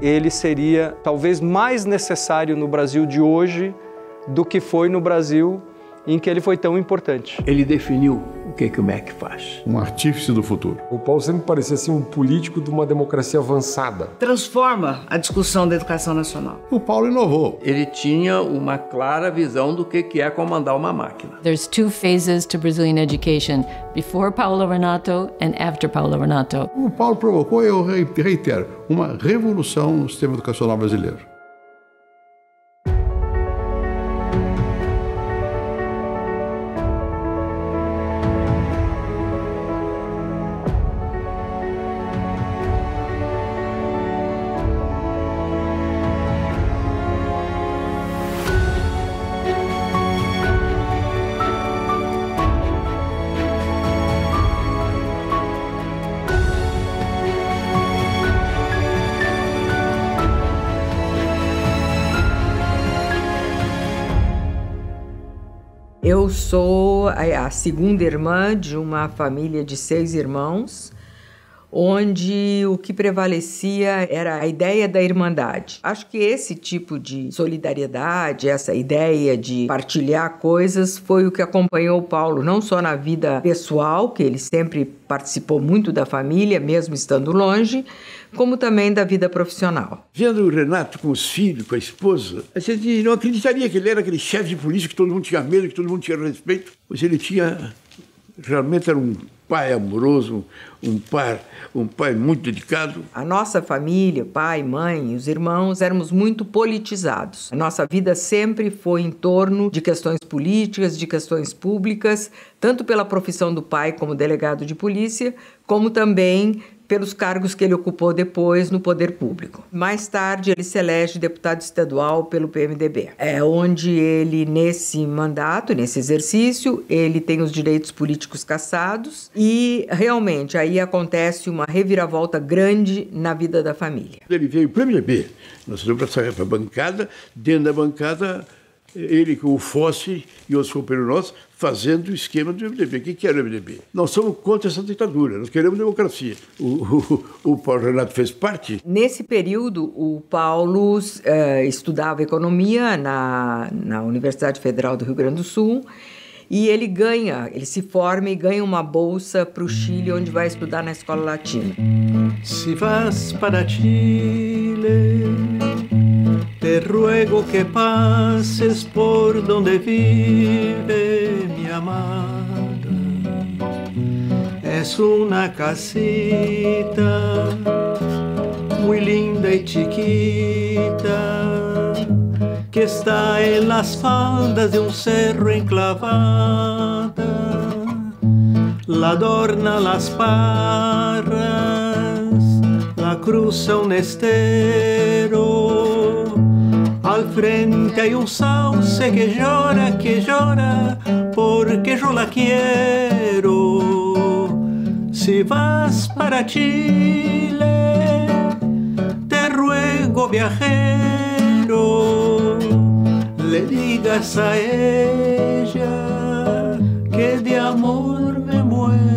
ele seria talvez mais necessário no Brasil de hoje do que foi no Brasil em que ele foi tão importante. Ele definiu o que o MEC faz. Um artífice do futuro. O Paulo sempre parecia assim um político de uma democracia avançada. Transforma a discussão da educação nacional. O Paulo inovou. Ele tinha uma clara visão do que é comandar uma máquina. There's two phases to Brazilian education, before Paulo Renato and after Paulo Renato. O Paulo provocou, eu reitero, uma revolução no sistema educacional brasileiro. Eu sou a segunda irmã de uma família de 6 irmãos, onde o que prevalecia era a ideia da irmandade. Acho que esse tipo de solidariedade, essa ideia de partilhar coisas, foi o que acompanhou o Paulo, não só na vida pessoal, que ele sempre participou muito da família, mesmo estando longe, como também da vida profissional. Vendo o Renato com os filhos, com a esposa, a gente não acreditaria que ele era aquele chefe de polícia que todo mundo tinha medo, que todo mundo tinha respeito, pois ele realmente era um pai amoroso, um pai muito dedicado. A nossa família, pai, mãe e os irmãos, éramos muito politizados. A nossa vida sempre foi em torno de questões políticas, de questões públicas, tanto pela profissão do pai como delegado de polícia, como também pelos cargos que ele ocupou depois no poder público. Mais tarde, ele se elege deputado estadual pelo PMDB. É onde ele, nesse mandato, nesse exercício, ele tem os direitos políticos cassados e, realmente, aí acontece uma reviravolta grande na vida da família. Ele veio para o PMDB, nós fomos para a bancada, dentro da bancada, ele com o Fossi e outros companheiros nossos fazendo o esquema do MDB. O que era o MDB? Nós somos contra essa ditadura, nós queremos democracia. O Paulo Renato fez parte. Nesse período, o Paulo estudava economia na Universidade Federal do Rio Grande do Sul e ele se forma e ganha uma bolsa para o Chile, onde vai estudar na Escola Latina. Si vas para Chile, te ruego que pases por donde vive mi amada. Es una casita muy linda y chiquita que está en las faldas de un cerro enclavada. La adorna las parras, la cruza un estero. Al frente hay un sauce que llora, porque yo la quiero. Si vas para Chile, te ruego, viajero, le digas a ella que de amor me muero.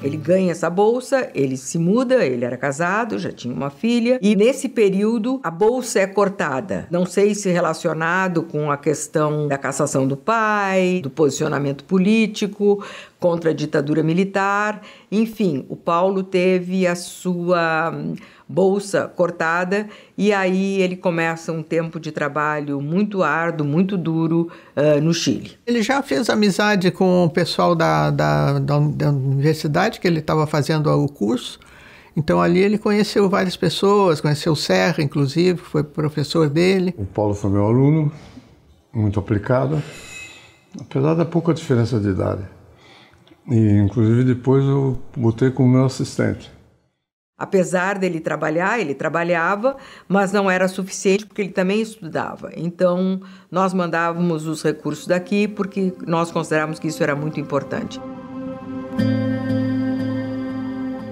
Ele ganha essa bolsa, ele se muda, ele era casado, já tinha uma filha, e nesse período a bolsa é cortada. Não sei se relacionado com a questão da cassação do pai, do posicionamento político contra a ditadura militar, enfim, o Paulo teve a sua bolsa cortada e aí ele começa um tempo de trabalho muito árduo, muito duro no Chile. Ele já fez amizade com o pessoal da universidade, que ele estava fazendo o curso, então ali ele conheceu várias pessoas, conheceu o Serra, inclusive, foi professor dele. O Paulo foi meu aluno, muito aplicado, apesar da pouca diferença de idade. E, inclusive, depois eu botei como meu assistente. Apesar dele trabalhar, ele trabalhava, mas não era suficiente porque ele também estudava. Então, nós mandávamos os recursos daqui porque nós considerávamos que isso era muito importante.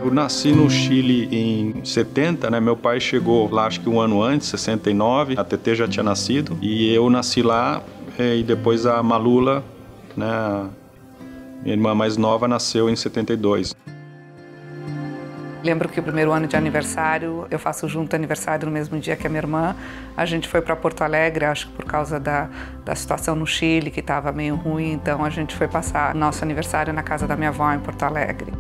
Eu nasci no Chile em 70, né? Meu pai chegou lá acho que um ano antes, 69, a TT já tinha nascido. E eu nasci lá e depois a Malula, né? Minha irmã mais nova nasceu em 72. Lembro que o primeiro ano de aniversário, eu faço junto aniversário no mesmo dia que a minha irmã. A gente foi para Porto Alegre, acho que por causa da situação no Chile, que estava meio ruim, então a gente foi passar nosso aniversário na casa da minha avó em Porto Alegre.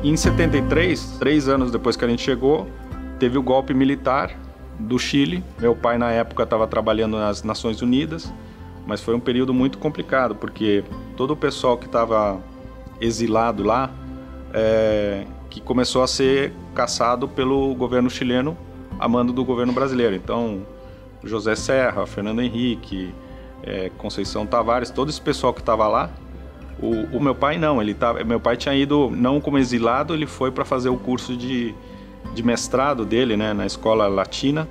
Em 73, 3 anos depois que a gente chegou, teve o golpe militar do Chile. Meu pai, na época, estava trabalhando nas Nações Unidas, mas foi um período muito complicado, porque todo o pessoal que estava exilado lá, que começou a ser caçado pelo governo chileno a mando do governo brasileiro. Então, José Serra, Fernando Henrique, Conceição Tavares, todo esse pessoal que estava lá. O meu pai não, meu pai tinha ido não como exilado, ele foi para fazer o curso de mestrado dele, né, na escola latina.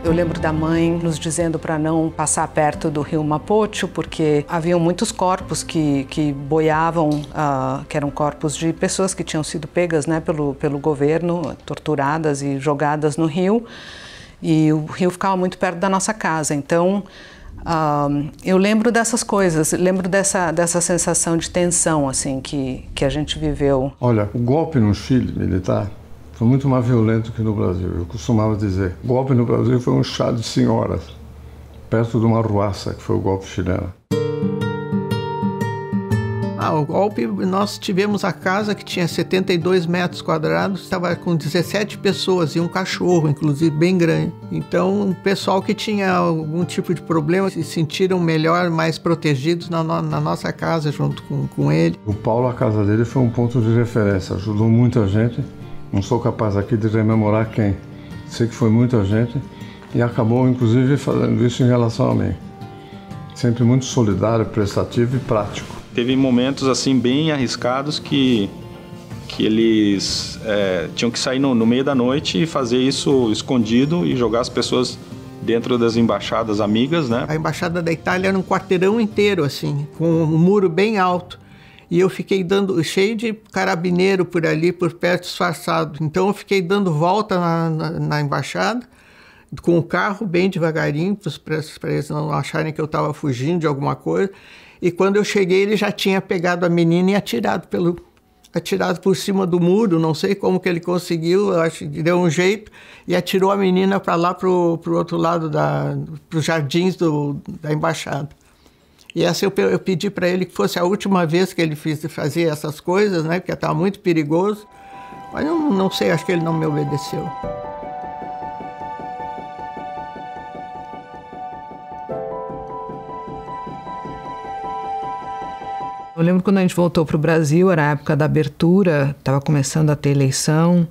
Eu lembro da mãe nos dizendo para não passar perto do rio Mapocho, porque haviam muitos corpos que boiavam, que eram corpos de pessoas que tinham sido pegas, né, pelo governo, torturadas e jogadas no rio. E o rio ficava muito perto da nossa casa, então eu lembro dessas coisas, lembro dessa sensação de tensão assim, que a gente viveu. Olha, o golpe no Chile militar foi muito mais violento que no Brasil. Eu costumava dizer, o golpe no Brasil foi um chá de senhoras, perto de uma arruaça, que foi o golpe chileno. O golpe, nós tivemos a casa que tinha 72 metros quadrados, estava com 17 pessoas e um cachorro, inclusive, bem grande. Então, o pessoal que tinha algum tipo de problema se sentiram melhor, mais protegidos na nossa casa, junto com ele. O Paulo, a casa dele foi um ponto de referência, ajudou muita gente. Não sou capaz aqui de rememorar quem. Sei que foi muita gente e acabou, inclusive, fazendo isso em relação a mim. Sempre muito solidário, prestativo e prático. Teve momentos assim bem arriscados que eles tinham que sair no meio da noite e fazer isso escondido e jogar as pessoas dentro das embaixadas amigas, né? A embaixada da Itália era um quarteirão inteiro, assim, com um muro bem alto. E eu fiquei cheio de carabineiro por ali, por perto, disfarçado. Então eu fiquei dando volta na embaixada, com o carro bem devagarinho, para eles não acharem que eu estava fugindo de alguma coisa. E quando eu cheguei, ele já tinha pegado a menina e atirado por cima do muro, não sei como que ele conseguiu, eu acho que deu um jeito, e atirou a menina para lá, para o outro lado, para os jardins da embaixada. E essa eu pedi para ele que fosse a última vez que ele fazia essas coisas, né, porque estava muito perigoso, mas eu não sei, acho que ele não me obedeceu. Eu lembro quando a gente voltou para o Brasil, era a época da abertura, estava começando a ter eleição,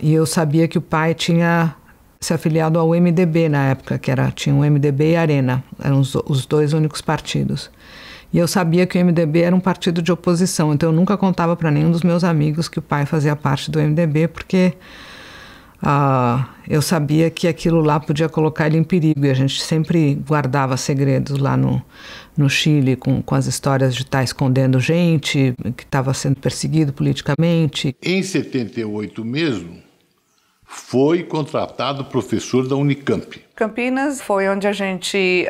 e eu sabia que o pai tinha se afiliado ao MDB na época, tinha o MDB e a Arena, eram os dois únicos partidos. E eu sabia que o MDB era um partido de oposição, então eu nunca contava para nenhum dos meus amigos que o pai fazia parte do MDB, porque eu sabia que aquilo lá podia colocar ele em perigo, e a gente sempre guardava segredos lá no Chile, com as histórias de estar escondendo gente, que estava sendo perseguido politicamente. Em 78 mesmo, foi contratado professor da Unicamp. Campinas foi onde a gente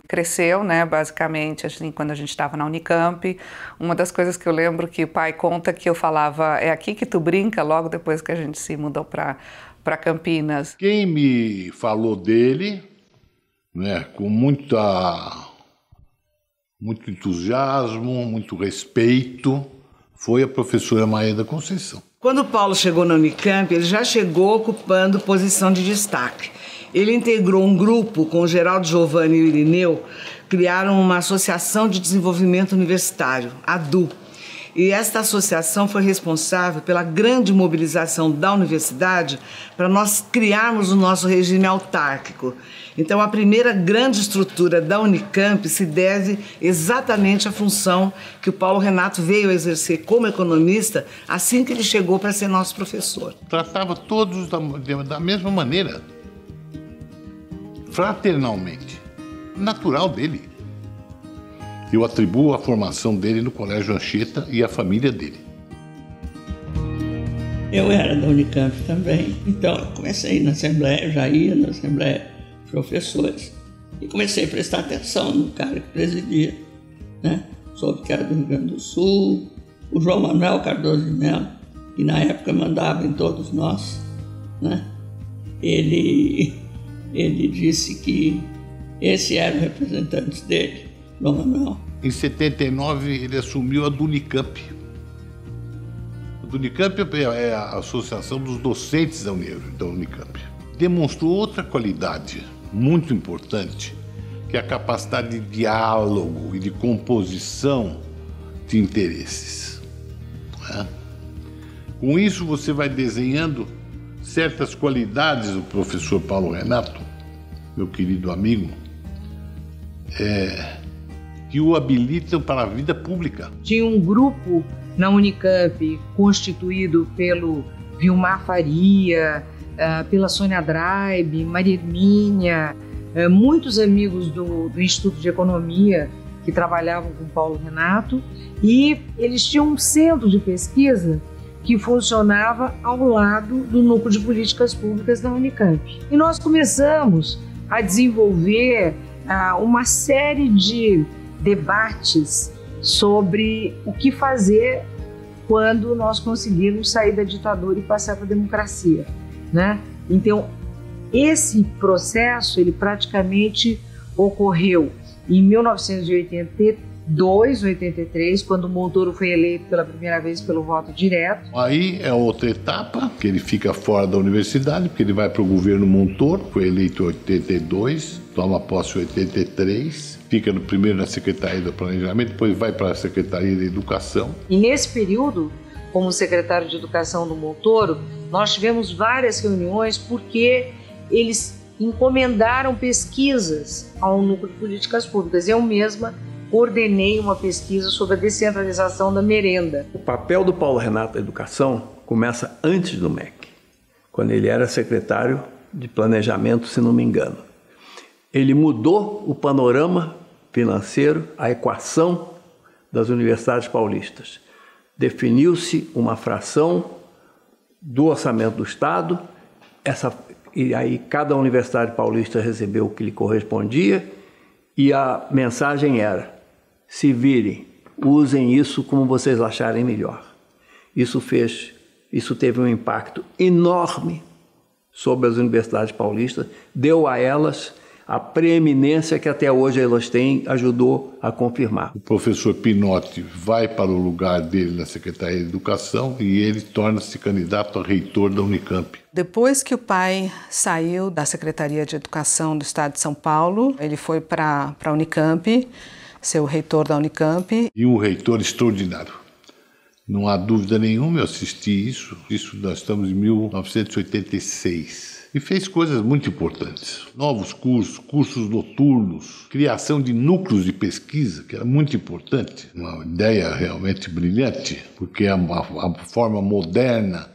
cresceu, né, basicamente, assim, quando a gente estava na Unicamp. Uma das coisas que eu lembro que o pai conta que eu falava, é aqui que tu brinca, logo depois que a gente se mudou para Campinas. Quem me falou dele, né, com muito entusiasmo, muito respeito, foi a professora Maeda Conceição. Quando o Paulo chegou na Unicamp, ele já chegou ocupando posição de destaque. Ele integrou um grupo com o Geraldo Giovanni e o Irineu, criaram uma associação de desenvolvimento universitário, a ADU. E esta associação foi responsável pela grande mobilização da universidade para nós criarmos o nosso regime autárquico. Então, a primeira grande estrutura da Unicamp se deve exatamente à função que o Paulo Renato veio exercer como economista assim que ele chegou para ser nosso professor. Tratava todos da mesma maneira, fraternalmente, natural dele. Eu atribuo a formação dele no Colégio Anchieta e a família dele. Eu era da Unicamp também, então eu comecei na Assembleia, já ia na Assembleia de Professores, e comecei a prestar atenção no cara que presidia, né? Soube que era do Rio Grande do Sul, o João Manuel Cardoso de Mello, que na época mandava em todos nós, né? Ele disse que esse era o representante dele, João Manuel. Em 79, ele assumiu a Dunicamp. A Dunicamp é a associação dos docentes da Unicamp. Demonstrou outra qualidade muito importante, que é a capacidade de diálogo e de composição de interesses. Né? Com isso, você vai desenhando certas qualidades do professor Paulo Renato, meu querido amigo, que o habilitam para a vida pública. Tinha um grupo na Unicamp constituído pelo Vilmar Faria, pela Sônia Draib, Maria Hermínia, muitos amigos do Instituto de Economia que trabalhavam com Paulo Renato, e eles tinham um centro de pesquisa que funcionava ao lado do Núcleo de Políticas Públicas da Unicamp. E nós começamos a desenvolver uma série de debates sobre o que fazer quando nós conseguirmos sair da ditadura e passar para a democracia, né? Então, esse processo, ele praticamente ocorreu em 1982, 83, quando o Montoro foi eleito pela primeira vez pelo voto direto. Aí é outra etapa, que ele fica fora da universidade, porque ele vai para o governo Montoro, foi eleito em 82, toma posse em 83, fica primeiro na Secretaria do Planejamento, depois vai para a Secretaria de Educação. E nesse período, como secretário de Educação do Montoro, nós tivemos várias reuniões porque eles encomendaram pesquisas ao Núcleo de Políticas Públicas. Eu mesma coordenei uma pesquisa sobre a descentralização da merenda. O papel do Paulo Renato na educação começa antes do MEC, quando ele era secretário de Planejamento, se não me engano. Ele mudou o panorama financeiro, a equação das universidades paulistas. Definiu-se uma fração do orçamento do Estado, e aí cada universidade paulista recebeu o que lhe correspondia, e a mensagem era: se virem, usem isso como vocês acharem melhor. Isso teve um impacto enorme sobre as universidades paulistas, deu a elas a preeminência que até hoje elas têm, ajudou a confirmar. O professor Pinotti vai para o lugar dele na Secretaria de Educação e ele torna-se candidato a reitor da Unicamp. Depois que o pai saiu da Secretaria de Educação do Estado de São Paulo, ele foi para a Unicamp, ser o reitor da Unicamp. E um reitor extraordinário. Não há dúvida nenhuma, eu assisti isso nós estamos em 1986. E fez coisas muito importantes. Novos cursos noturnos, criação de núcleos de pesquisa, que era muito importante. Uma ideia realmente brilhante, porque a forma moderna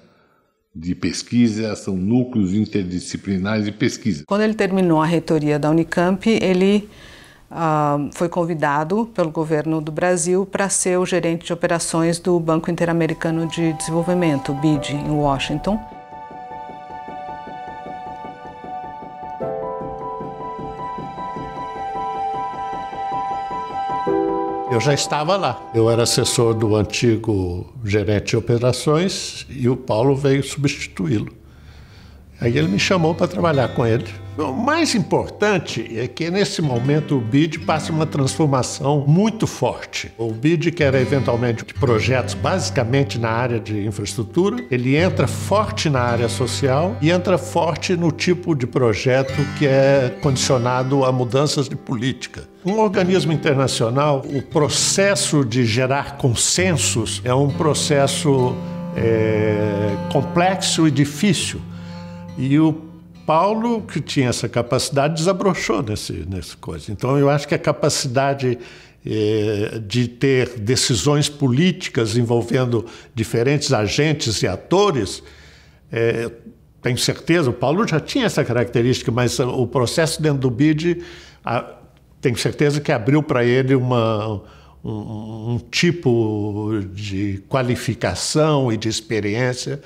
de pesquisa são núcleos interdisciplinares de pesquisa. Quando ele terminou a reitoria da Unicamp, ele foi convidado pelo governo do Brasil para ser o gerente de operações do Banco Interamericano de Desenvolvimento, o BID, em Washington. Eu já estava lá. Eu era assessor do antigo gerente de operações e o Paulo veio substituí-lo. Aí ele me chamou para trabalhar com ele. O mais importante é que nesse momento o BID passa uma transformação muito forte. O BID, que era eventualmente de projetos basicamente na área de infraestrutura, ele entra forte na área social e entra forte no tipo de projeto que é condicionado a mudanças de política. Um organismo internacional, o processo de gerar consensos é um processo complexo e difícil. E o Paulo, que tinha essa capacidade, desabrochou nessa coisa. Então, eu acho que a capacidade de ter decisões políticas envolvendo diferentes agentes e atores, tenho certeza, o Paulo já tinha essa característica, mas o processo dentro do BID, tenho certeza que abriu para ele um tipo de qualificação e de experiência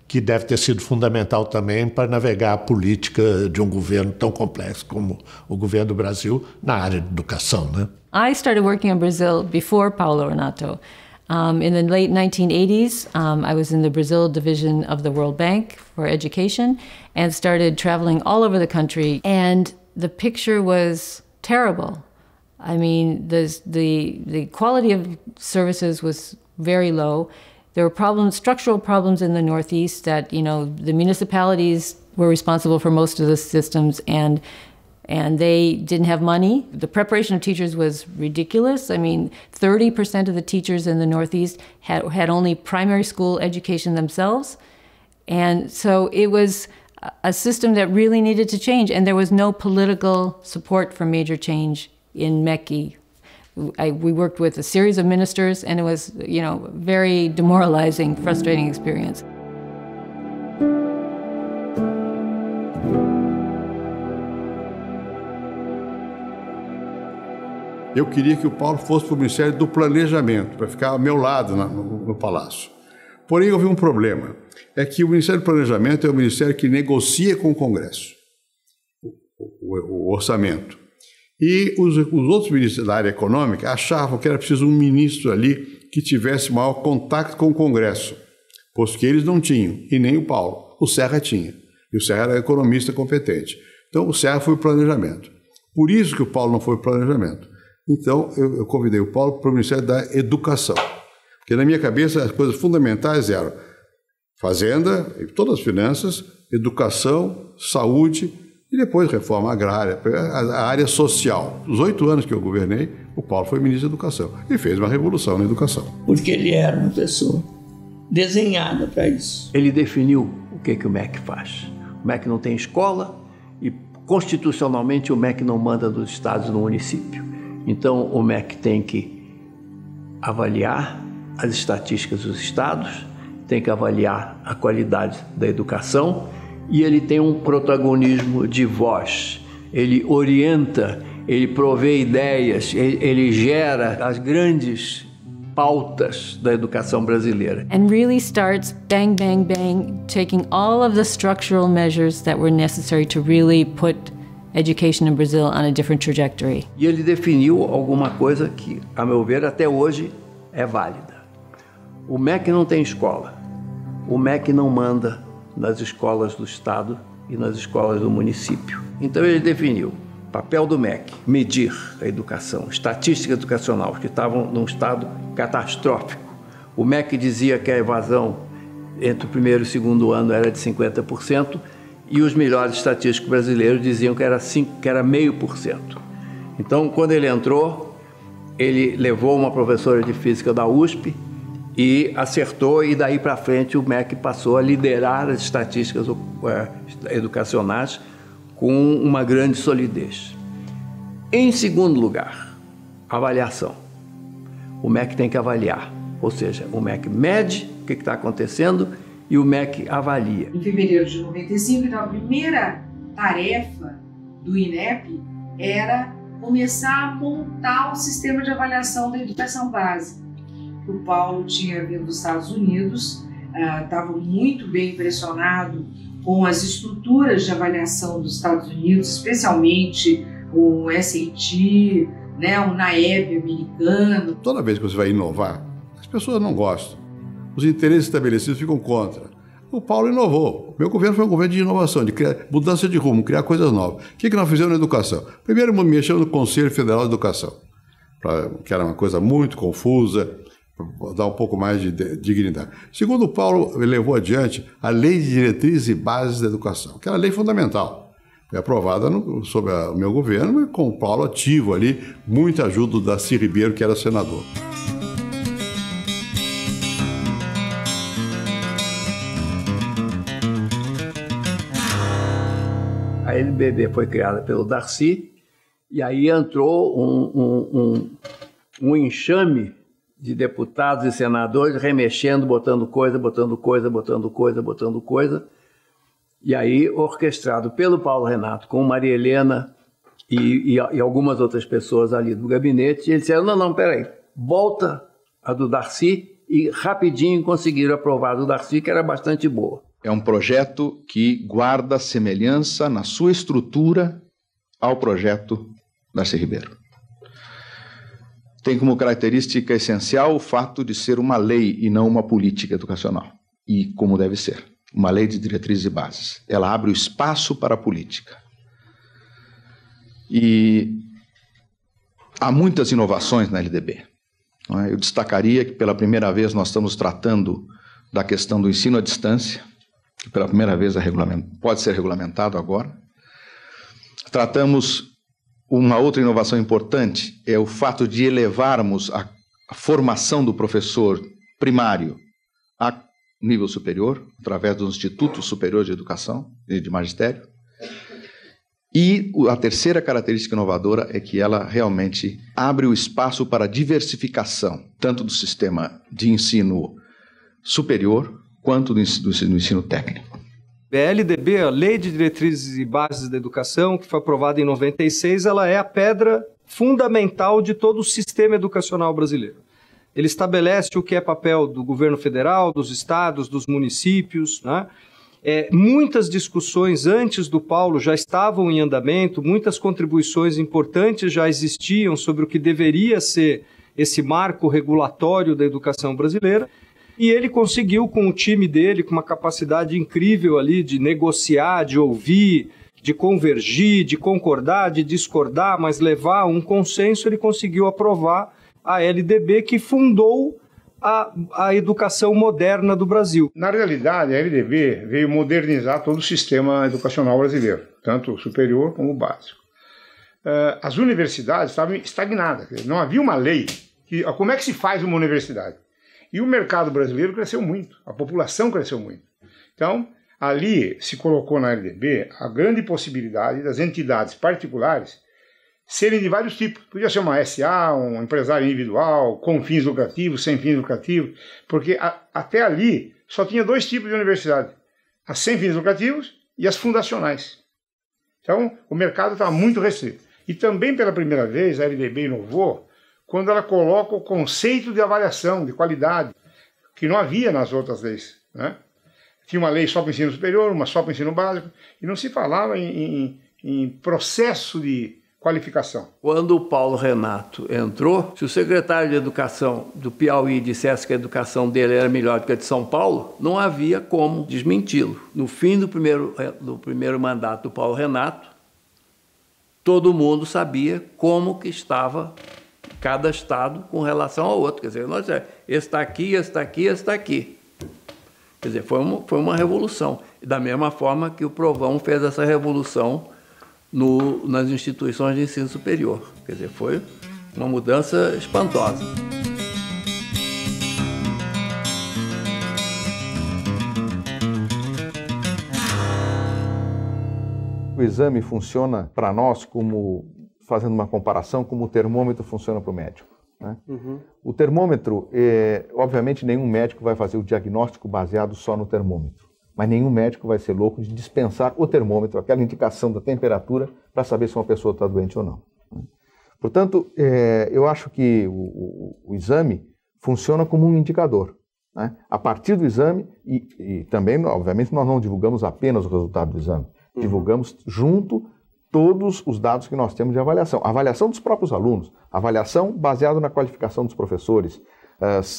que deve ter sido fundamental também para navegar a política de um governo tão complexo como o governo do Brasil na área de educação, né? I started working in Brazil before Paulo Renato. In the late 1980s, I was in the Brazil division of the World Bank for education and started traveling all over the country. And the picture was terrible. I mean, the quality of services was very low. There were problems, structural problems in the Northeast that, the municipalities were responsible for most of the systems, and they didn't have money. The preparation of teachers was ridiculous. I mean, 30% of the teachers in the Northeast had only primary school education themselves. And so it was a system that really needed to change, and there was no political support for major change in MECI. We worked with a series of ministers, and it was, very demoralizing, frustrating experience. Eu queria que o Paulo fosse para o Ministério do Planejamento, para ficar ao meu lado no Palácio. Porém, houve um problema. É que o Ministério do Planejamento é o ministério que negocia com o Congresso o orçamento. E os outros ministros da área econômica achavam que era preciso um ministro ali que tivesse maior contato com o Congresso, posto que eles não tinham, e nem o Paulo. O Serra tinha, e o Serra era economista competente. Então, o Serra foi o planejamento. Por isso que o Paulo não foi o planejamento. Então, eu convidei o Paulo para o Ministério da Educação. Porque na minha cabeça as coisas fundamentais eram fazenda, todas as finanças, educação, saúde e depois reforma agrária, a área social. Os 8 anos que eu governei, o Paulo foi ministro da Educação e fez uma revolução na educação. Porque ele era uma pessoa desenhada para isso. Ele definiu o que o MEC faz. O MEC não tem escola e, constitucionalmente, o MEC não manda nos estados e no município. Então, o MEC tem que avaliar as estatísticas dos estados, tem que avaliar a qualidade da educação e ele tem um protagonismo de voz. Ele orienta, ele provê ideias, ele gera as grandes pautas da educação brasileira. And really starts bang, bang, bang, taking all of the structural measures that were necessary to really put education in Brazil on a different trajectory. E ele definiu alguma coisa que, a meu ver, até hoje é válida. O MEC não tem escola. O MEC não manda nas escolas do Estado e nas escolas do município. Então ele definiu o papel do MEC, medir a educação, estatística educacional, que estavam num estado catastrófico. O MEC dizia que a evasão entre o primeiro e o segundo ano era de 50%, e os melhores estatísticos brasileiros diziam que era 0,5%. Então, quando ele entrou, ele levou uma professora de física da USP e acertou, e daí para frente o MEC passou a liderar as estatísticas educacionais com uma grande solidez. Em segundo lugar, avaliação. O MEC tem que avaliar, ou seja, o MEC mede o que está acontecendo e o MEC avalia. Em fevereiro de 95, então, a primeira tarefa do INEP era começar a montar o sistema de avaliação da educação básica. O Paulo tinha vindo dos Estados Unidos, estava muito bem impressionado com as estruturas de avaliação dos Estados Unidos, especialmente o SAT, né, o NAEB americano. Toda vez que você vai inovar, as pessoas não gostam. Os interesses estabelecidos ficam contra. O Paulo inovou. O meu governo foi um governo de inovação, de criar, mudança de rumo, criar coisas novas. O que nós fizemos na educação? Primeiro, mexemos no Conselho Federal de Educação, que era uma coisa muito confusa, para dar um pouco mais de dignidade. Segundo, o Paulo levou adiante a Lei de Diretrizes e Bases da Educação, que era a lei fundamental. Foi aprovada sob o meu governo, com o Paulo ativo ali, muita ajuda do Darcy Ribeiro, que era senador. A NBB foi criada pelo Darcy, e aí entrou um enxame de deputados e senadores remexendo, botando coisa, e aí orquestrado pelo Paulo Renato, com Maria Helena e algumas outras pessoas ali do gabinete, e eles disseram, não, peraí, volta a do Darcy, e rapidinho conseguiram aprovar a do Darcy, que era bastante boa. É um projeto que guarda semelhança na sua estrutura ao projeto Darcy Ribeiro. tem como característica essencial o fato de ser uma lei e não uma política educacional. E como deve ser, uma lei de diretrizes e bases. Ela abre o espaço para a política. E há muitas inovações na LDB. Não é? Eu destacaria que pela primeira vez nós estamos tratando da questão do ensino à distância, que pela primeira vez pode ser regulamentado agora. Tratamos uma outra inovação importante, é o fato de elevarmos a formação do professor primário a nível superior, através do Instituto Superior de Educação e de Magistério. E a terceira característica inovadora é que ela realmente abre o espaço para a diversificação, tanto do sistema de ensino superior, quanto do ensino técnico. A LDB, a Lei de Diretrizes e Bases da Educação, que foi aprovada em 96, ela é a pedra fundamental de todo o sistema educacional brasileiro. Ele estabelece o que é papel do governo federal, dos estados, dos municípios, né? Muitas discussões antes do Paulo já estavam em andamento, muitas contribuições importantes já existiam sobre o que deveria ser esse marco regulatório da educação brasileira. E ele conseguiu, com o time dele, com uma capacidade incrível ali de negociar, de ouvir, de convergir, de concordar, de discordar, mas levar a um consenso, ele conseguiu aprovar a LDB, que fundou a educação moderna do Brasil. Na realidade, a LDB veio modernizar todo o sistema educacional brasileiro, tanto o superior como o básico. As universidades estavam estagnadas, não havia uma lei. Como é que se faz uma universidade? E o mercado brasileiro cresceu muito, a população cresceu muito. Então, ali se colocou na LDB a grande possibilidade das entidades particulares serem de vários tipos. Podia ser uma SA, um empresário individual, com fins lucrativos, sem fins lucrativos, porque até ali só tinha dois tipos de universidade, as sem fins lucrativos e as fundacionais. Então, o mercado estava muito restrito. E também, pela primeira vez, a LDB inovou quando ela coloca o conceito de avaliação, de qualidade, que não havia nas outras leis, né? Tinha uma lei só para o ensino superior, uma só para o ensino básico, e não se falava em processo de qualificação. Quando o Paulo Renato entrou, se o secretário de Educação do Piauí dissesse que a educação dele era melhor do que a de São Paulo, não havia como desmenti-lo. No fim do primeiro mandato do Paulo Renato, todo mundo sabia como que estava cada estado com relação ao outro. Quer dizer, esse está aqui, esse está aqui, esse está aqui. Quer dizer, foi uma revolução. Da mesma forma que o Provão fez essa revolução nas instituições de ensino superior. Quer dizer, foi uma mudança espantosa. O exame funciona para nós como, fazendo uma comparação, como o termômetro funciona para o médico, né? O termômetro, obviamente nenhum médico vai fazer o diagnóstico baseado só no termômetro, mas nenhum médico vai ser louco de dispensar o termômetro, aquela indicação da temperatura, para saber se uma pessoa está doente ou não. Portanto, eu acho que o exame funciona como um indicador, né? A partir do exame, e também, obviamente, nós não divulgamos apenas o resultado do exame, divulgamos junto todos os dados que nós temos de avaliação. Avaliação dos próprios alunos, avaliação baseada na qualificação dos professores.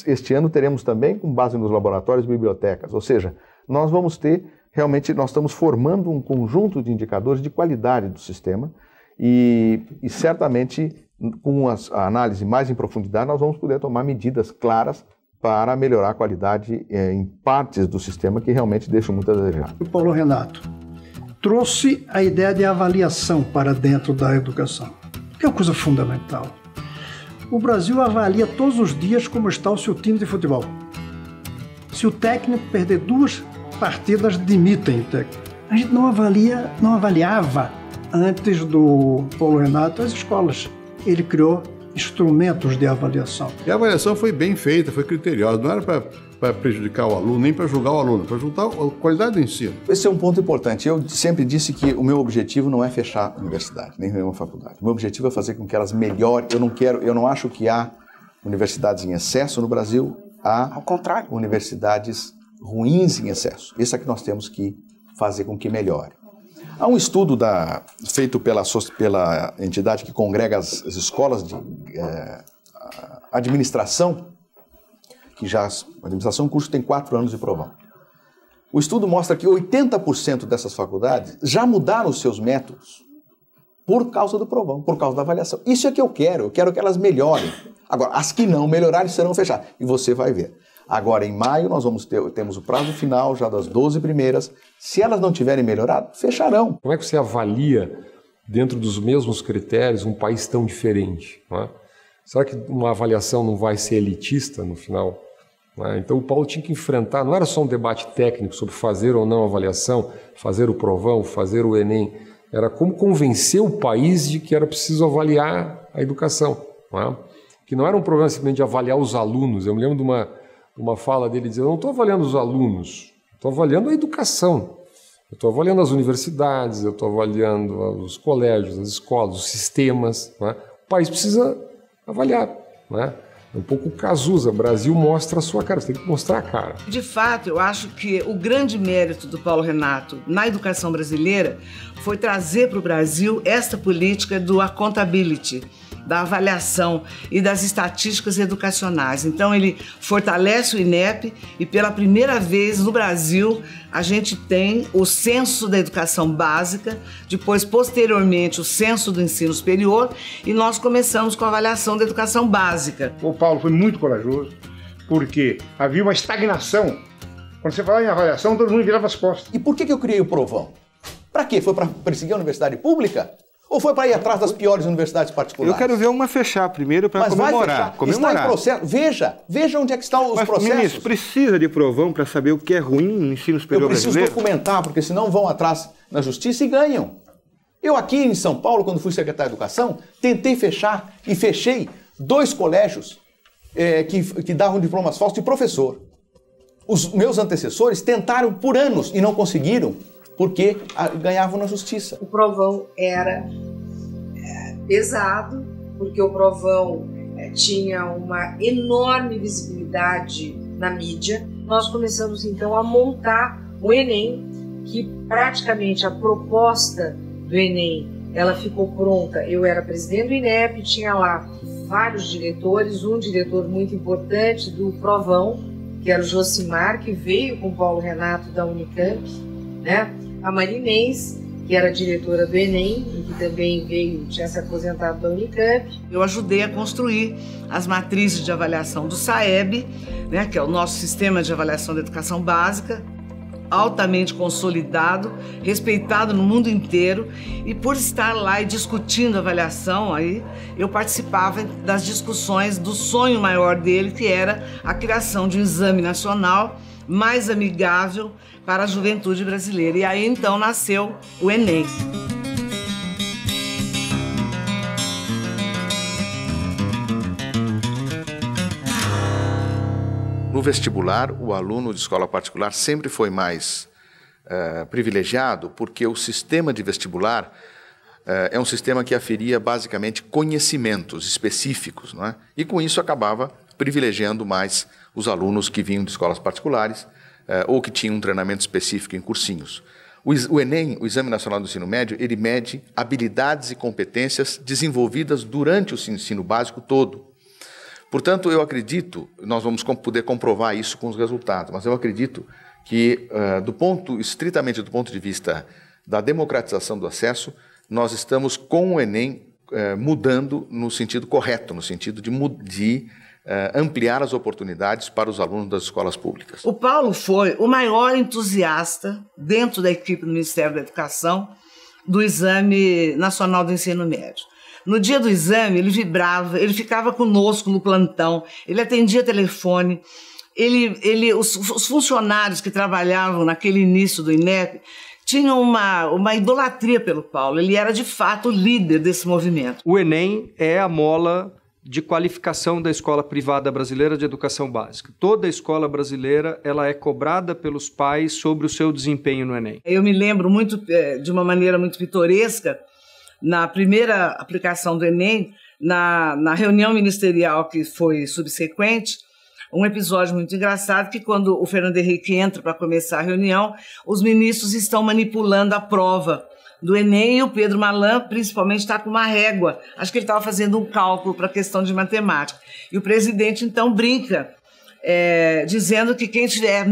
Este ano teremos também com base nos laboratórios e bibliotecas, ou seja, nós vamos ter, realmente, nós estamos formando um conjunto de indicadores de qualidade do sistema e certamente, com a análise mais em profundidade, nós vamos poder tomar medidas claras para melhorar a qualidade em partes do sistema que realmente deixam muito a desejar. O Paulo Renato trouxe a ideia de avaliação para dentro da educação, que é uma coisa fundamental. O Brasil avalia todos os dias como está o seu time de futebol. Se o técnico perder 2 partidas, demitem o técnico. A gente não avaliava antes do Paulo Renato as escolas. Ele criou instrumentos de avaliação. E a avaliação foi bem feita, foi criteriosa, não era para prejudicar o aluno, nem para julgar o aluno, para juntar a qualidade do ensino. Esse é um ponto importante. Eu sempre disse que o meu objetivo não é fechar a universidade, nem nenhuma faculdade. O meu objetivo é fazer com que elas melhorem. Eu não acho que há universidades em excesso no Brasil, há, ao contrário, universidades ruins em excesso. Isso é que nós temos que fazer com que melhore. Há um estudo feito pela entidade que congrega as escolas administração, a administração em curso tem 4 anos de provão. O estudo mostra que 80% dessas faculdades já mudaram os seus métodos por causa do provão, por causa da avaliação. Isso é que eu quero que elas melhorem. Agora, as que não melhorarem serão fechadas. E você vai ver. Agora, em maio, nós temos o prazo final já das 12 primeiras. Se elas não tiverem melhorado, fecharão. Como é que você avalia, dentro dos mesmos critérios, um país tão diferente? Não é? Será que uma avaliação não vai ser elitista no final? Não é? Então, o Paulo tinha que enfrentar, não era só um debate técnico sobre fazer ou não avaliação, fazer o provão, fazer o Enem. Era como convencer o país de que era preciso avaliar a educação. Não é? Que não era um problema simplesmente de avaliar os alunos. Eu me lembro de uma fala dele dizendo, eu não estou avaliando os alunos, estou avaliando a educação. Eu estou avaliando as universidades, eu estou avaliando os colégios, as escolas, os sistemas. Não é? O país precisa avaliar. Não é? É um pouco Cazuza, Brasil mostra a sua cara, você tem que mostrar a cara. De fato, eu acho que o grande mérito do Paulo Renato na educação brasileira foi trazer para o Brasil esta política do accountability, da avaliação e das estatísticas educacionais. Então ele fortalece o INEP e pela primeira vez no Brasil a gente tem o censo da educação básica, depois posteriormente o censo do ensino superior e nós começamos com a avaliação da educação básica. O Paulo foi muito corajoso porque havia uma estagnação. Quando você falava em avaliação, todo mundo virava as costas. E por que eu criei o provão? Para quê? Foi para perseguir a universidade pública? Ou foi para ir atrás das piores universidades particulares? Eu quero ver uma fechar primeiro para comemorar. Está em processo. Veja onde é que estão os processos. Ministro, precisa de provão para saber o que é ruim no ensino superior brasileiro? Eu preciso documentar, porque senão vão atrás na justiça e ganham. Eu aqui em São Paulo, quando fui secretário de Educação, tentei fechar e fechei 2 colégios que davam diplomas falsos de professor. Os meus antecessores tentaram por anos e não conseguiram, porque ganhavam na justiça. O provão era pesado, porque o provão tinha uma enorme visibilidade na mídia. Nós começamos então a montar o Enem, que praticamente a proposta do Enem, ela ficou pronta. Eu era presidente do INEP, tinha lá vários diretores, um diretor muito importante do provão, que era o Josimar, que veio com o Paulo Renato da Unicamp, né? A Marinês, que era diretora do Enem, e que também tinha se aposentado da Unicamp. Eu ajudei a construir as matrizes de avaliação do SAEB, né, que é o nosso sistema de avaliação da educação básica, altamente consolidado, respeitado no mundo inteiro, e por estar lá e discutindo a avaliação, aí eu participava das discussões do sonho maior dele, que era a criação de um exame nacional mais amigável para a juventude brasileira. E aí então nasceu o Enem. No vestibular, o aluno de escola particular sempre foi mais privilegiado, porque o sistema de vestibular é um sistema que aferia basicamente conhecimentos específicos, não é? E com isso acabava privilegiando mais os alunos que vinham de escolas particulares ou que tinham um treinamento específico em cursinhos. O Enem, o Exame Nacional do Ensino Médio, ele mede habilidades e competências desenvolvidas durante o ensino básico todo. Portanto, eu acredito, nós vamos poder comprovar isso com os resultados, mas eu acredito que, estritamente do ponto de vista da democratização do acesso, nós estamos com o Enem mudando no sentido correto, no sentido de ampliar as oportunidades para os alunos das escolas públicas. O Paulo foi o maior entusiasta, dentro da equipe do Ministério da Educação, do Exame Nacional do Ensino Médio. No dia do exame, ele vibrava, ele ficava conosco no plantão, ele atendia telefone, os funcionários que trabalhavam naquele início do INEP tinham uma idolatria pelo Paulo, ele era de fato o líder desse movimento. O Enem é a mola de qualificação da escola privada brasileira de educação básica. Toda a escola brasileira ela é cobrada pelos pais sobre o seu desempenho no Enem. Eu me lembro muito, de uma maneira muito pitoresca, na primeira aplicação do Enem, na reunião ministerial que foi subsequente, um episódio muito engraçado que quando o Fernando Henrique entra para começar a reunião, os ministros estão manipulando a prova do Enem, e o Pedro Malan, principalmente, está com uma régua. Acho que ele estava fazendo um cálculo para a questão de matemática. E o presidente, então, brinca, dizendo que quem tivesse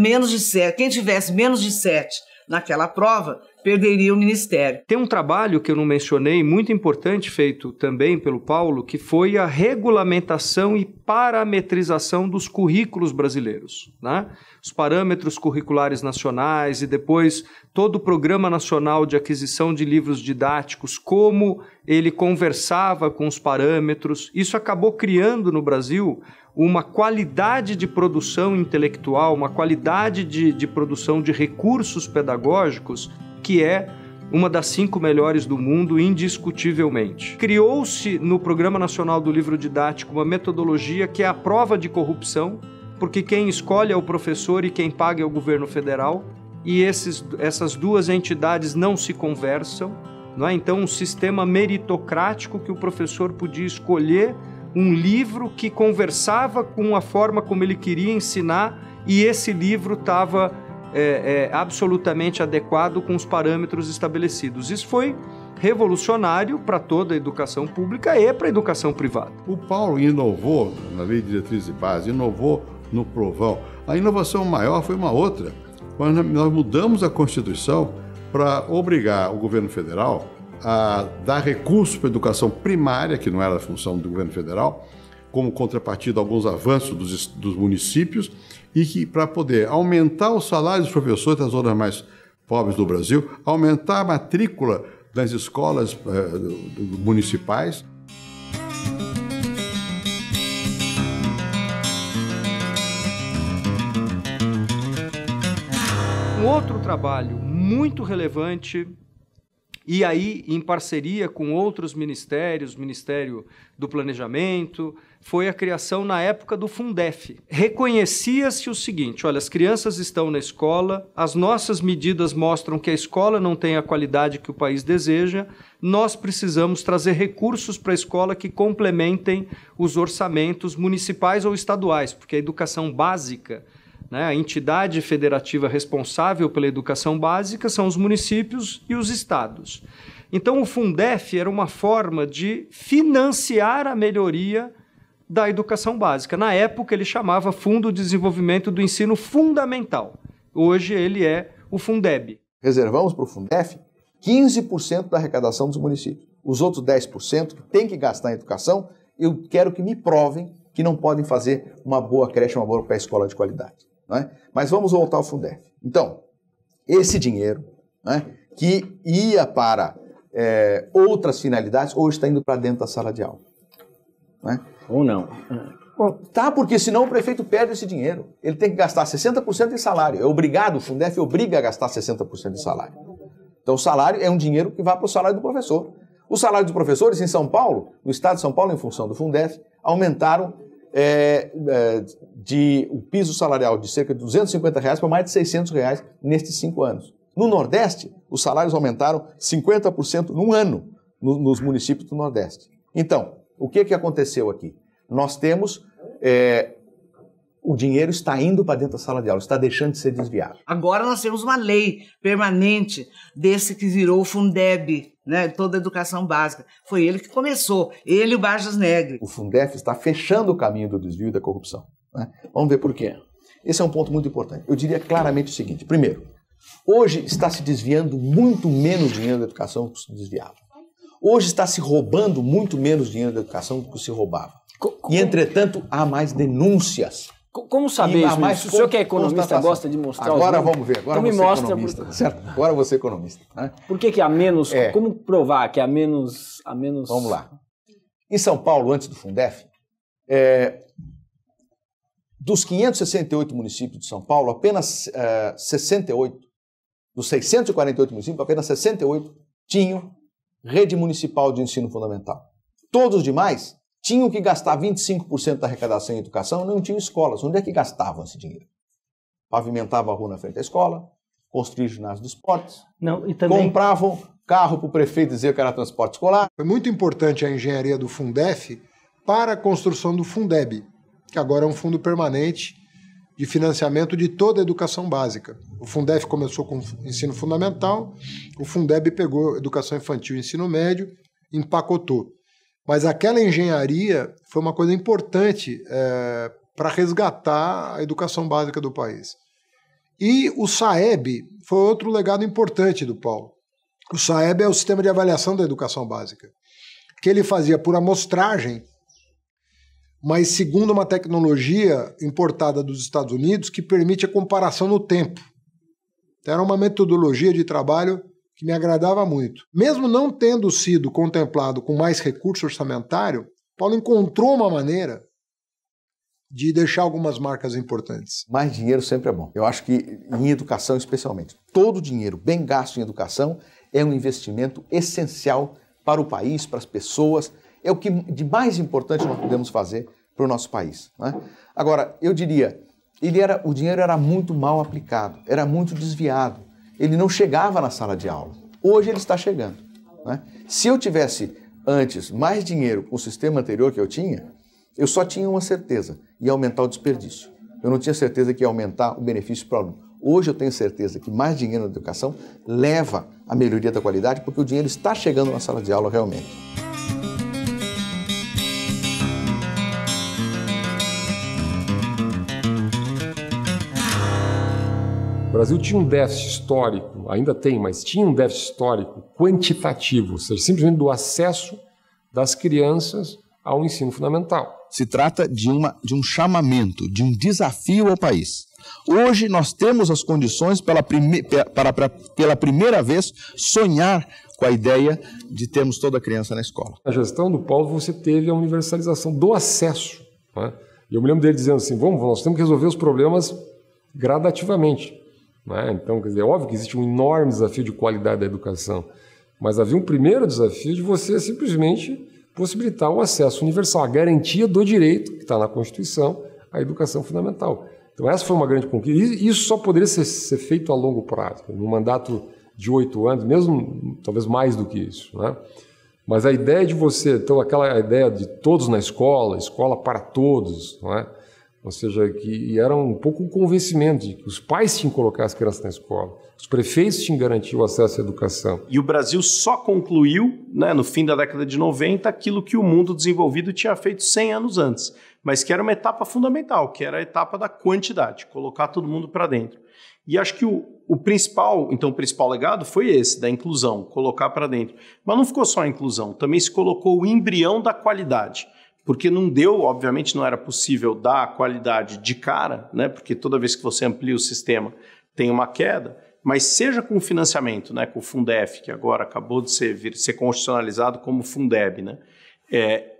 menos de 7 naquela prova, perderia o ministério. Tem um trabalho que eu não mencionei, muito importante, feito também pelo Paulo, que foi a regulamentação e parametrização dos currículos brasileiros, né? Os parâmetros curriculares nacionais e depois todo o Programa Nacional de Aquisição de Livros Didáticos, como ele conversava com os parâmetros. Isso acabou criando no Brasil uma qualidade de produção intelectual, uma qualidade de produção de recursos pedagógicos que é uma das 5 melhores do mundo, indiscutivelmente. Criou-se no Programa Nacional do Livro Didático uma metodologia que é a prova de corrupção, porque quem escolhe é o professor e quem paga é o governo federal, e essas duas entidades não se conversam, não é? Então, um sistema meritocrático que o professor podia escolher um livro que conversava com a forma como ele queria ensinar, e esse livro estava absolutamente adequado com os parâmetros estabelecidos. Isso foi revolucionário para toda a educação pública e para a educação privada. O Paulo inovou na Lei de Diretrizes e Bases, inovou no Provão. A inovação maior foi uma outra, quando nós mudamos a Constituição para obrigar o governo federal a dar recursos para a educação primária, que não era a função do governo federal, como contrapartida a alguns avanços dos municípios, e que para poder aumentar o salário dos professores das zonas mais pobres do Brasil, aumentar a matrícula das escolas municipais. Um outro trabalho muito relevante, e aí em parceria com outros ministérios, Ministério do Planejamento, foi a criação na época do Fundef. Reconhecia-se o seguinte: olha, as crianças estão na escola, as nossas medidas mostram que a escola não tem a qualidade que o país deseja, nós precisamos trazer recursos para a escola que complementem os orçamentos municipais ou estaduais, porque a educação básica, né, a entidade federativa responsável pela educação básica são os municípios e os estados. Então, o Fundef era uma forma de financiar a melhoria da educação básica. Na época, ele chamava Fundo de Desenvolvimento do Ensino Fundamental. Hoje, ele é o Fundeb. Reservamos para o Fundef 15% da arrecadação dos municípios. Os outros 10% que tem que gastar em educação, eu quero que me provem que não podem fazer uma boa creche, uma boa pré-escola de qualidade. Não é? Mas vamos voltar ao Fundef. Então, esse dinheiro, né, que ia para outras finalidades, hoje está indo para dentro da sala de aula. Não é? Ou não. Tá, porque senão o prefeito perde esse dinheiro. Ele tem que gastar 60% em salário. É obrigado, o Fundef obriga a gastar 60% de salário. Então o salário é um dinheiro que vai para o salário do professor. O salário dos professores em São Paulo, no estado de São Paulo, em função do Fundef, aumentaram o piso salarial de cerca de R$250 para mais de R$600 nestes 5 anos. No Nordeste, os salários aumentaram 50% num ano nos municípios do Nordeste. Então, o que aconteceu aqui? Nós temos... o dinheiro está indo para dentro da sala de aula, está deixando de ser desviado. Agora nós temos uma lei permanente desse que virou o Fundeb, né, toda a educação básica. Foi ele que começou, ele e o Barjas Negre. O Fundef está fechando o caminho do desvio e da corrupção. Né? Vamos ver por quê. Esse é um ponto muito importante. Eu diria claramente o seguinte. Primeiro, hoje está se desviando muito menos dinheiro da educação do que se desviava. Hoje está se roubando muito menos dinheiro da educação do que se roubava. E, entretanto, há mais denúncias. Como saber isso? O senhor que é economista gosta de mostrar agora os vamos ver. Agora então me mostra. Certo? Agora você é economista. Né? Por que há menos? Como provar que há menos... Vamos lá. Em São Paulo, antes do Fundef, dos 568 municípios de São Paulo, apenas 68, dos 648 municípios, apenas 68 tinham rede municipal de ensino fundamental. Todos os demais tinham que gastar 25% da arrecadação em educação, não tinham escolas. Onde é que gastavam esse dinheiro? Pavimentavam a rua na frente da escola, construíam ginásio de esportes, compravam carro para o prefeito dizer que era transporte escolar. Foi muito importante a engenharia do Fundef para a construção do Fundeb, que agora é um fundo permanente de financiamento de toda a educação básica. O Fundef começou com ensino fundamental, o Fundeb pegou educação infantil e ensino médio, empacotou. Mas aquela engenharia foi uma coisa importante para resgatar a educação básica do país. E o SAEB foi outro legado importante do Paulo. O SAEB é o sistema de avaliação da educação básica, que ele fazia por amostragem, mas segundo uma tecnologia importada dos Estados Unidos que permite a comparação no tempo. Então, era uma metodologia de trabalho que me agradava muito. Mesmo não tendo sido contemplado com mais recurso orçamentário, Paulo encontrou uma maneira de deixar algumas marcas importantes. Mais dinheiro sempre é bom. Eu acho que em educação especialmente, todo dinheiro bem gasto em educação é um investimento essencial para o país, para as pessoas. É o que de mais importante nós podemos fazer para o nosso país, né? Agora, eu diria, o dinheiro era muito mal aplicado, era muito desviado. Ele não chegava na sala de aula. Hoje ele está chegando, né? Se eu tivesse antes mais dinheiro com o sistema anterior que eu tinha, eu só tinha uma certeza, ia aumentar o desperdício. Eu não tinha certeza que ia aumentar o benefício para o aluno. Hoje eu tenho certeza que mais dinheiro na educação leva à melhoria da qualidade, porque o dinheiro está chegando na sala de aula realmente. O Brasil tinha um déficit histórico, ainda tem, mas tinha um déficit histórico quantitativo, ou seja, simplesmente do acesso das crianças ao ensino fundamental. Se trata de um chamamento, de um desafio ao país. Hoje nós temos as condições pela primeira vez sonhar com a ideia de termos toda a criança na escola. Na gestão do Paulo você teve a universalização do acesso, né? E eu me lembro dele dizendo assim, nós temos que resolver os problemas gradativamente, né? Então, quer dizer, é óbvio que existe um enorme desafio de qualidade da educação, mas havia um primeiro desafio de você simplesmente possibilitar o acesso universal, a garantia do direito, que está na Constituição, à educação fundamental. Então essa foi uma grande conquista. E isso só poderia ser feito a longo prazo, num mandato de 8 anos, mesmo talvez mais do que isso, né? Mas a ideia de você, então aquela ideia de todos na escola, escola para todos, não é? Ou seja, que era um pouco um convencimento de que os pais tinham que colocar as crianças na escola, os prefeitos tinham que garantir o acesso à educação. E o Brasil só concluiu, né, no fim da década de 90, aquilo que o mundo desenvolvido tinha feito 100 anos antes, mas que era uma etapa fundamental, que era a etapa da quantidade, colocar todo mundo para dentro. E acho que o principal legado foi esse, da inclusão, colocar para dentro. Mas não ficou só a inclusão, também se colocou o embrião da qualidade. Porque não deu, obviamente não era possível dar a qualidade de cara, né? Porque toda vez que você amplia o sistema tem uma queda, mas seja com financiamento, né? Com o Fundef, que agora acabou de ser constitucionalizado como Fundeb, né?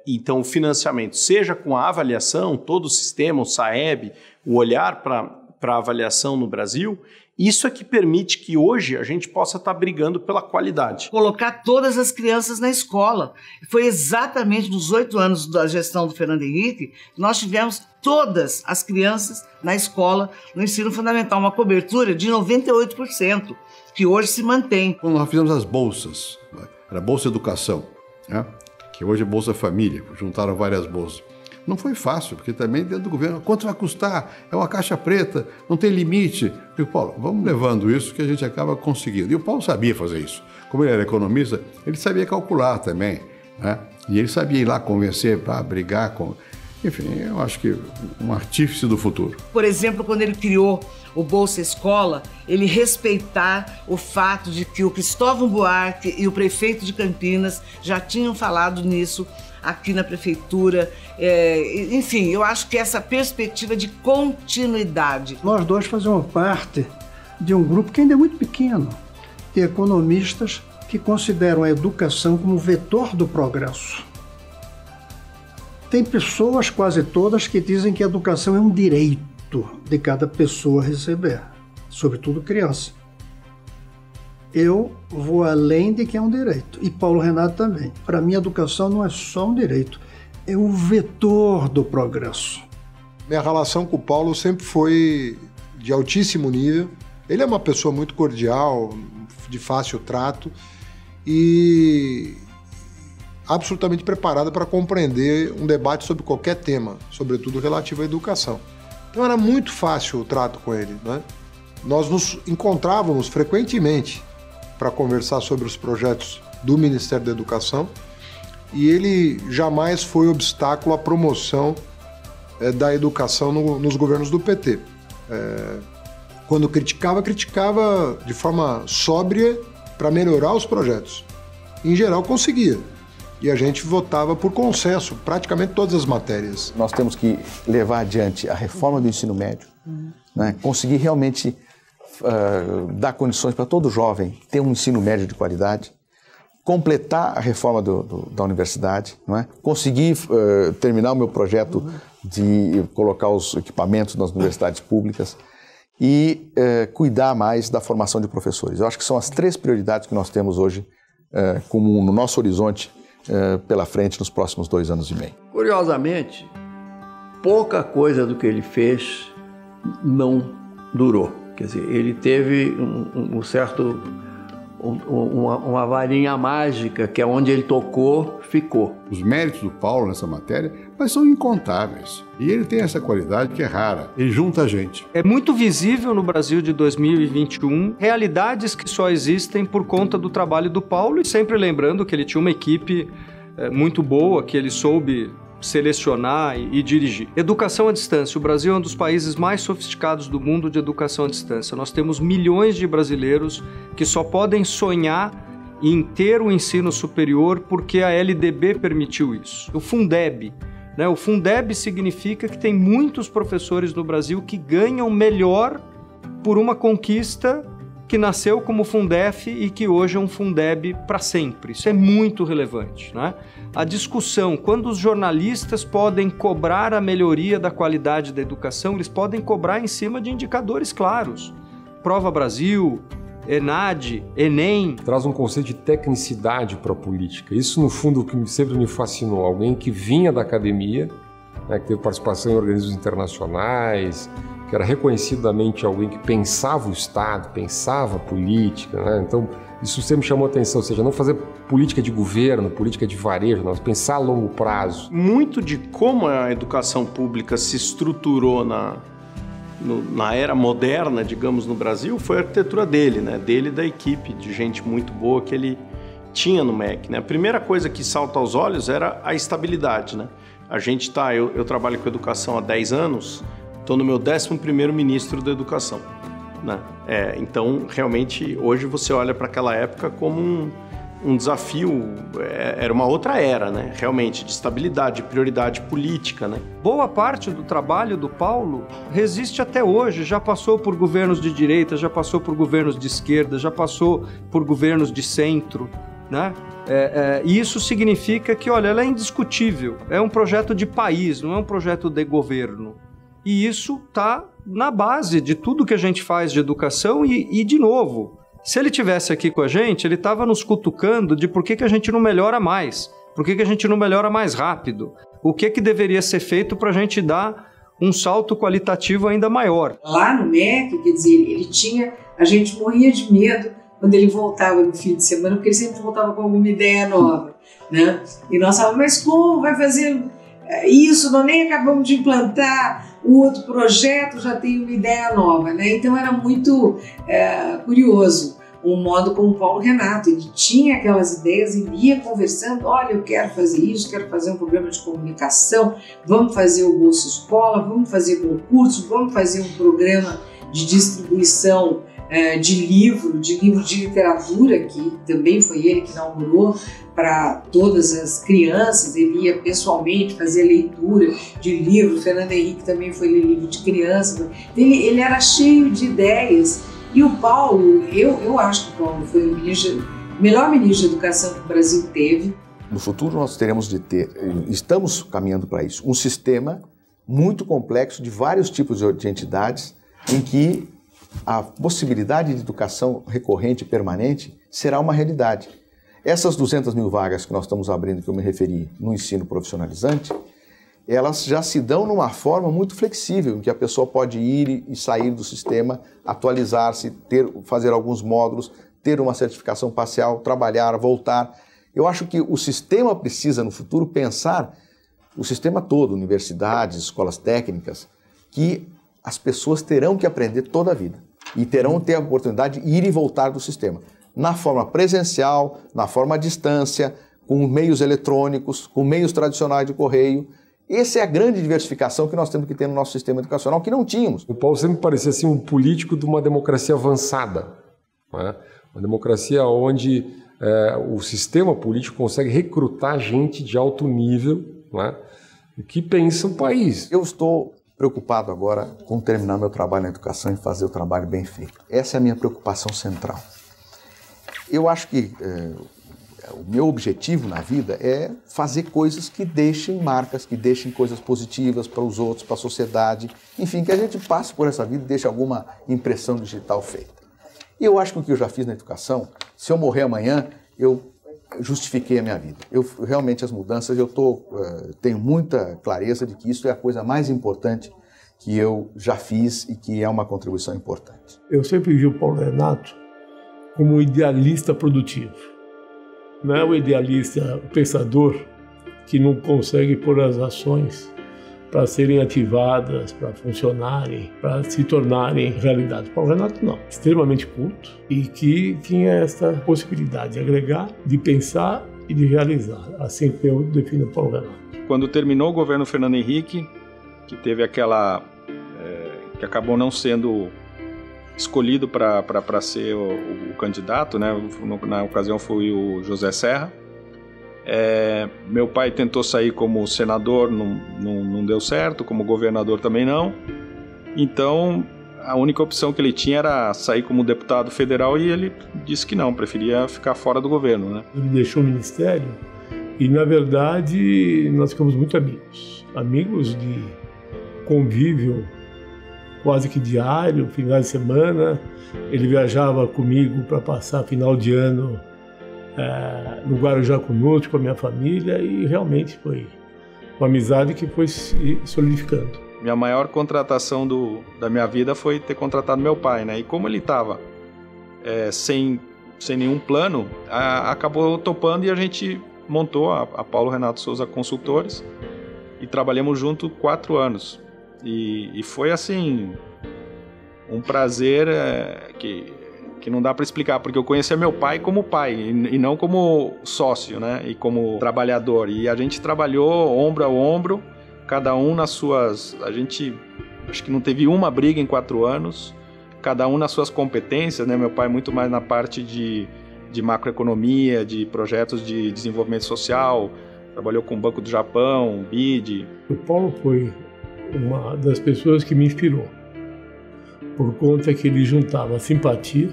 Então o financiamento, seja com a avaliação, todo o sistema, o SAEB, o olhar para a avaliação no Brasil, isso é que permite que hoje a gente possa estar brigando pela qualidade. Colocar todas as crianças na escola. Foi exatamente nos 8 anos da gestão do Fernando Henrique que nós tivemos todas as crianças na escola, no ensino fundamental, uma cobertura de 98%, que hoje se mantém. Quando nós fizemos as bolsas, era Bolsa Educação, né? Que hoje é Bolsa Família, juntaram várias bolsas. Não foi fácil, porque também dentro do governo, quanto vai custar? É uma caixa preta, não tem limite. Eu digo, Paulo, vamos levando isso que a gente acaba conseguindo. E o Paulo sabia fazer isso. Como ele era economista, ele sabia calcular também, né? E ele sabia ir lá convencer para brigar com... Enfim, eu acho que um artífice do futuro. Por exemplo, quando ele criou o Bolsa Escola, ele respeitar o fato de que o Cristóvão Buarque e o prefeito de Campinas já tinham falado nisso aqui na prefeitura. Enfim, eu acho que essa perspectiva de continuidade. Nós dois fazemos parte de um grupo que ainda é muito pequeno, de economistas que consideram a educação como vetor do progresso. Tem pessoas, quase todas, que dizem que a educação é um direito de cada pessoa receber, sobretudo criança. Eu vou além de que é um direito, e Paulo Renato também. Para mim, a educação não é só um direito, é o vetor do progresso. Minha relação com o Paulo sempre foi de altíssimo nível. Ele é uma pessoa muito cordial, de fácil trato e absolutamente preparada para compreender um debate sobre qualquer tema, sobretudo relativo à educação. Então era muito fácil o trato com ele, né? Nós nos encontrávamos frequentemente para conversar sobre os projetos do Ministério da Educação e ele jamais foi obstáculo à promoção da educação nos governos do PT. Quando criticava de forma sóbria para melhorar os projetos. Em geral, conseguia. E a gente votava por consenso, praticamente todas as matérias. Nós temos que levar adiante a reforma do ensino médio, né? Conseguir realmente dar condições para todo jovem ter um ensino médio de qualidade, completar a reforma da universidade, não é? Conseguir terminar o meu projeto de colocar os equipamentos nas universidades públicas e cuidar mais da formação de professores. Eu acho que são as 3 prioridades que nós temos hoje como no nosso horizonte pela frente nos próximos 2 anos e meio. Curiosamente, pouca coisa do que ele fez não durou. Quer dizer, ele teve uma varinha mágica, que é onde ele tocou, ficou. Os méritos do Paulo nessa matéria, mas são incontáveis. E ele tem essa qualidade que é rara. Ele junta a gente. É muito visível no Brasil de 2021 realidades que só existem por conta do trabalho do Paulo, e sempre lembrando que ele tinha uma equipe muito boa, que ele soube selecionar e dirigir. Educação à distância. O Brasil é um dos países mais sofisticados do mundo de educação à distância. Nós temos milhões de brasileiros que só podem sonhar em ter o ensino superior porque a LDB permitiu isso. O Fundeb, né? O Fundeb significa que tem muitos professores no Brasil que ganham melhor por uma conquista que nasceu como Fundef e que hoje é um Fundeb para sempre. Isso é muito relevante, né? A discussão, quando os jornalistas podem cobrar a melhoria da qualidade da educação, eles podem cobrar em cima de indicadores claros. Prova Brasil, ENAD, Enem. Traz um conceito de tecnicidade para a política. Isso, no fundo, o que sempre me fascinou. Alguém que vinha da academia, né, que teve participação em organismos internacionais, que era reconhecidamente alguém que pensava o Estado, pensava a política, né? Então, isso sempre me chamou a atenção, ou seja, não fazer política de governo, política de varejo, não, pensar a longo prazo. Muito de como a educação pública se estruturou na era moderna, digamos, no Brasil, foi a arquitetura dele, né? Dele e da equipe de gente muito boa que ele tinha no MEC, né? A primeira coisa que salta aos olhos era a estabilidade, né? A gente eu trabalho com educação há 10 anos, estou no meu 11º ministro da educação, né? Então, realmente, hoje você olha para aquela época como um desafio, era uma outra era, né? Realmente, de estabilidade, de prioridade política, né? Boa parte do trabalho do Paulo resiste até hoje, já passou por governos de direita, já passou por governos de esquerda, já passou por governos de centro, né? E isso significa que, olha, ela é indiscutível, é um projeto de país, não é um projeto de governo. E isso está na base de tudo que a gente faz de educação e de novo, se ele tivesse aqui com a gente, ele estava nos cutucando de por que a gente não melhora mais, por que a gente não melhora mais rápido, o que deveria ser feito para a gente dar um salto qualitativo ainda maior. Lá no MEC, quer dizer, a gente morria de medo quando ele voltava no fim de semana, porque ele sempre voltava com alguma ideia nova, né? E nós falávamos, mas como vai fazer isso? Nós nem acabamos de implantar o outro projeto, já tem uma ideia nova, né? Então era muito curioso o modo como o Paulo Renato, ele tinha aquelas ideias e ia conversando, olha, eu quero fazer isso, quero fazer um programa de comunicação, vamos fazer o Bolsa Escola, vamos fazer concurso, vamos fazer um programa de distribuição de livro de literatura, que também foi ele que inaugurou para todas as crianças, ele ia pessoalmente fazer leitura de livro, Fernando Henrique também foi ler livro de criança, ele era cheio de ideias, e o Paulo, eu acho que o Paulo foi o melhor ministro de educação que o Brasil teve. No futuro nós teremos de ter, estamos caminhando para isso, um sistema muito complexo de vários tipos de entidades em que a possibilidade de educação recorrente e permanente será uma realidade. Essas 200 mil vagas que nós estamos abrindo, que eu me referi, no ensino profissionalizante, elas já se dão numa forma muito flexível, em que a pessoa pode ir e sair do sistema, atualizar-se, fazer alguns módulos, ter uma certificação parcial, trabalhar, voltar. Eu acho que o sistema precisa, no futuro, pensar o sistema todo, universidades, escolas técnicas, que as pessoas terão que aprender toda a vida e terão que ter a oportunidade de ir e voltar do sistema, na forma presencial, na forma à distância, com meios eletrônicos, com meios tradicionais de correio. Essa é a grande diversificação que nós temos que ter no nosso sistema educacional, que não tínhamos. O Paulo sempre parecia assim, um político de uma democracia avançada, não é? Uma democracia onde o sistema político consegue recrutar gente de alto nível, não é? Que pensa o país. Eu estou preocupado agora com terminar meu trabalho na educação e fazer o trabalho bem feito. Essa é a minha preocupação central. Eu acho que o meu objetivo na vida é fazer coisas que deixem marcas, que deixem coisas positivas para os outros, para a sociedade. Enfim, que a gente passe por essa vida e deixe alguma impressão digital feita. E eu acho que o que eu já fiz na educação, se eu morrer amanhã, eu justifiquei a minha vida. Realmente as mudanças, tenho muita clareza de que isso é a coisa mais importante que eu já fiz e que é uma contribuição importante. Eu sempre vi o Paulo Renato como um idealista produtivo. Não é o idealista, o pensador, que não consegue pôr as ações para serem ativadas, para funcionarem, para se tornarem realidade. Paulo Renato não, extremamente culto e que tinha essa possibilidade de agregar, de pensar e de realizar, assim que eu defino Paulo Renato. Quando terminou o governo Fernando Henrique, que teve aquela... que acabou não sendo escolhido para ser o candidato, né? Na ocasião foi o José Serra. Meu pai tentou sair como senador, não deu certo, como governador também não. Então, a única opção que ele tinha era sair como deputado federal e ele disse que não, preferia ficar fora do governo, né? Ele deixou o ministério e, na verdade, nós ficamos muito amigos. Amigos de convívio quase que diário, final de semana. Ele viajava comigo para passar final de ano no Guarujá conosco, com a minha família, e realmente foi uma amizade que foi se solidificando. Minha maior contratação da minha vida foi ter contratado meu pai, né? E como ele estava sem nenhum plano, acabou topando e a gente montou a Paulo Renato Souza Consultores e trabalhamos junto 4 anos. E foi assim um prazer que não dá para explicar, porque eu conhecia meu pai como pai e não como sócio, né? E como trabalhador. E a gente trabalhou ombro a ombro, cada um nas suas... A gente acho que não teve uma briga em 4 anos, cada um nas suas competências, né? Meu pai muito mais na parte de macroeconomia, de projetos de desenvolvimento social, trabalhou com o Banco do Japão, BID. O Paulo foi uma das pessoas que me inspirou, por conta que ele juntava simpatia,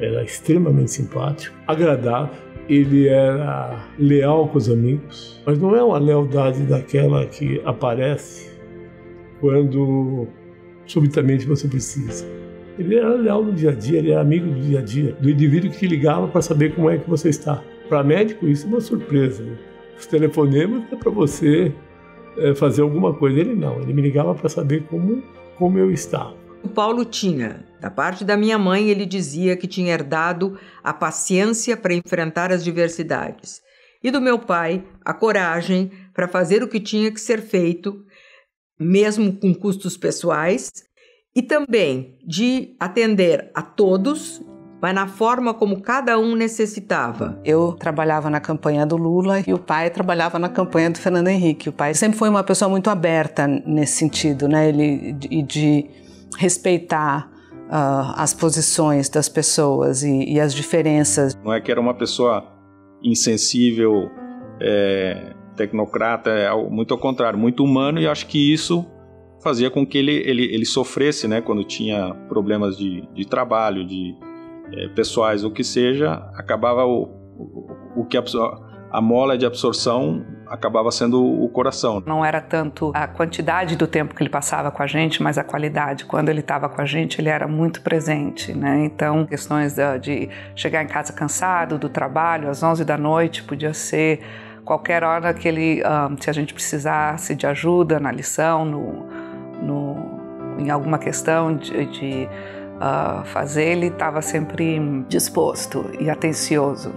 era extremamente simpático, agradável, ele era leal com os amigos, mas não é uma lealdade daquela que aparece quando subitamente você precisa. Ele era leal no dia a dia, ele era amigo do dia a dia, do indivíduo que te ligava para saber como é que você está. Para médico isso é uma surpresa, né? Os telefonemas é para você fazer alguma coisa. Ele não, ele me ligava para saber como eu estava. O Paulo tinha, da parte da minha mãe, ele dizia que tinha herdado a paciência para enfrentar as diversidades. E do meu pai, a coragem para fazer o que tinha que ser feito, mesmo com custos pessoais, e também de atender a todos, mas na forma como cada um necessitava. Eu trabalhava na campanha do Lula e o pai trabalhava na campanha do Fernando Henrique. O pai sempre foi uma pessoa muito aberta nesse sentido, né? De respeitar as posições das pessoas e as diferenças. Não é que era uma pessoa insensível, tecnocrata, muito ao contrário, muito humano, e acho que isso fazia com que ele sofresse, né, quando tinha problemas de trabalho, pessoais, o que seja, acabava a mola de absorção acabava sendo o coração. Não era tanto a quantidade do tempo que ele passava com a gente, mas a qualidade. Quando ele estava com a gente, ele era muito presente, né? Então, questões de chegar em casa cansado do trabalho, às 11 da noite, podia ser qualquer hora que ele, se a gente precisasse de ajuda na lição, em alguma questão de fazer, ele estava sempre disposto e atencioso.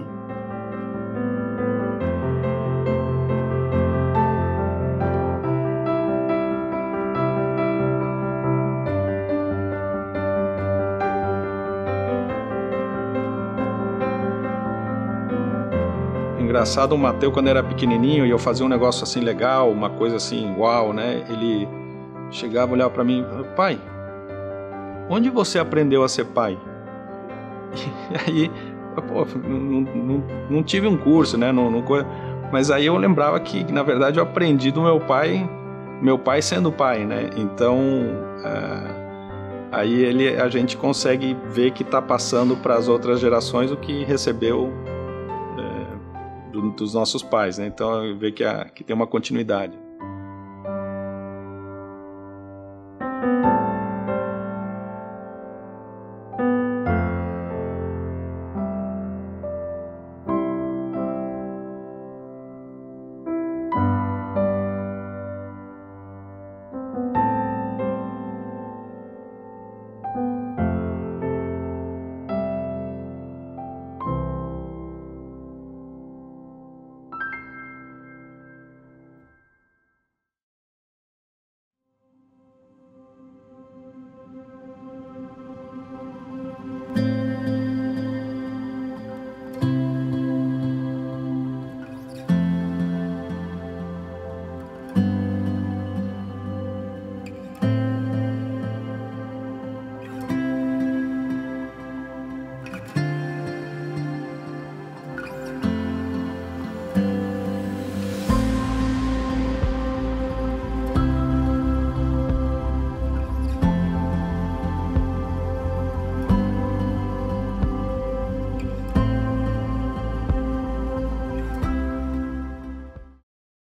Engraçado, o Mateus, quando era pequenininho e eu fazia um negócio assim legal, uma coisa assim, uau, né? Ele chegava, olhava para mim, pai, onde você aprendeu a ser pai? E aí, pô, não tive um curso, né? Mas aí eu lembrava que, na verdade, eu aprendi do meu pai sendo pai, né? Então, aí a gente consegue ver que está passando para as outras gerações o que recebeu dos nossos pais, né? Então, vê que tem uma continuidade.